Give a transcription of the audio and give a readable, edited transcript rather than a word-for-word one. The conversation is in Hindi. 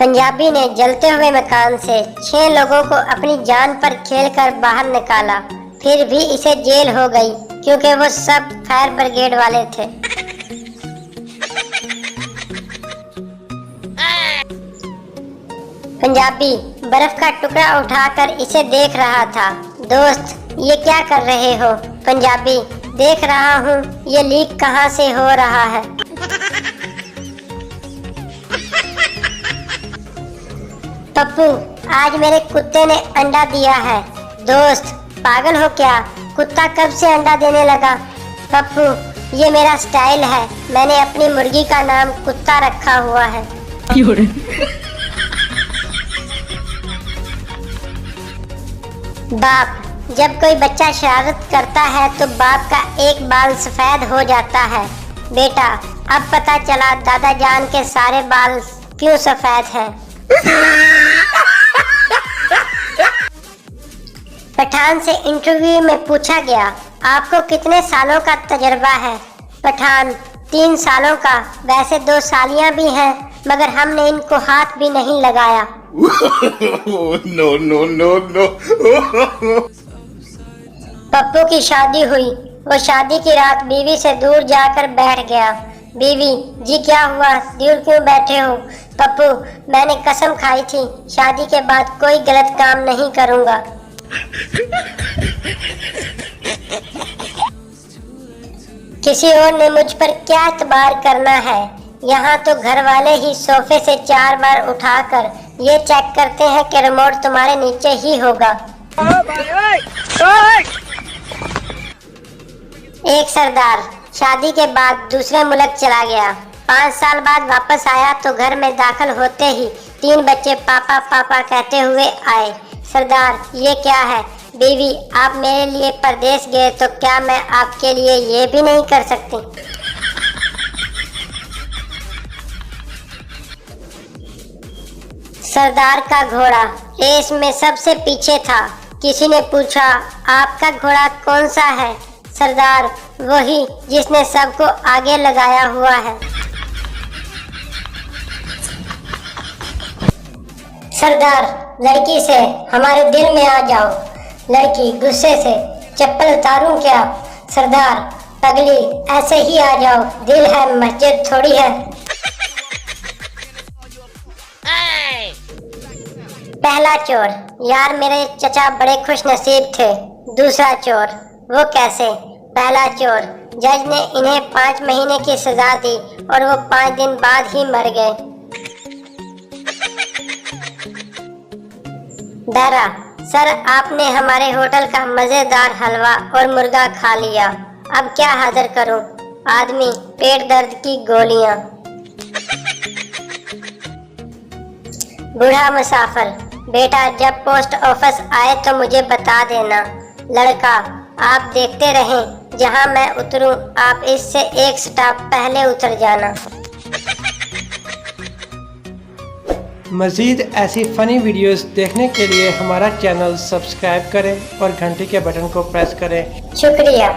पंजाबी ने जलते हुए मकान से 6 लोगों को अपनी जान पर खेलकर बाहर निकाला, फिर भी इसे जेल हो गई क्योंकि वो सब फायर ब्रिगेड वाले थे। पंजाबी बर्फ का टुकड़ा उठाकर इसे देख रहा था। दोस्त, ये क्या कर रहे हो? पंजाबी, देख रहा हूँ ये लीक कहाँ से हो रहा है। पप्पू, आज मेरे कुत्ते ने अंडा दिया है। दोस्त, पागल हो क्या? कुत्ता कब से अंडा देने लगा? पप्पू, ये मेरा स्टाइल है, मैंने अपनी मुर्गी का नाम कुत्ता रखा हुआ है। बाप, जब कोई बच्चा शरारत करता है तो बाप का एक बाल सफेद हो जाता है। बेटा, अब पता चला दादा जान के सारे बाल क्यों सफेद हैं। पठान से इंटरव्यू में पूछा गया, आपको कितने सालों का तजर्बा है? पठान, 3 सालों का। वैसे 2 सालियां भी हैं, मगर हमने इनको हाथ भी नहीं लगाया। No no no no. Pappu की शादी हुई। वो शादी की रात बीवी से दूर जाकर बैठ गया। बीवी, जी क्या हुआ, दूर क्यों बैठे हो? पप्पू, मैंने कसम खाई थी शादी के बाद कोई गलत काम नहीं करूंगा। किसी और ने मुझ पर क्या एतबार करना है? यहाँ तो घर वाले ही सोफे से 4 बार उठाकर ये चेक करते हैं कि रिमोट तुम्हारे नीचे ही होगा। एक सरदार शादी के बाद दूसरे मुल्क चला गया। 5 साल बाद वापस आया तो घर में दाखिल होते ही 3 बच्चे पापा पापा कहते हुए आए। सरदार, ये क्या है? बीवी, आप मेरे लिए परदेश गए तो क्या मैं आपके लिए ये भी नहीं कर सकती? सरदार का घोड़ा रेस में सबसे पीछे था। किसी ने पूछा, आपका घोड़ा कौन सा है? सरदार, वही जिसने सबको आगे लगाया हुआ है। सरदार, लड़की से हमारे दिल में आ जाओ। लड़की गुस्से से, चप्पल उतारूं क्या? सरदार, पगली, ऐसे ही आ जाओ, दिल है, मस्जिद थोड़ी है। पहला चोर, यार मेरे चचा बड़े खुश नसीब थे। दूसरा चोर, वो कैसे? पहला चोर, जज ने इन्हें 5 महीने की सजा दी और वो 5 दिन बाद ही मर गए। दारा, सर आपने हमारे होटल का मजेदार हलवा और मुर्गा खा लिया, अब क्या हाजिर करूं? आदमी, पेट दर्द की गोलियां। बूढ़ा मुसाफिर, बेटा जब पोस्ट ऑफिस आए तो मुझे बता देना। लड़का, आप देखते रहें, जहां मैं उतरूं आप इससे 1 स्टॉप पहले उतर जाना। मज़ीद ऐसी फ़नी वीडियोस देखने के लिए हमारा चैनल सब्सक्राइब करें और घंटी के बटन को प्रेस करें। शुक्रिया।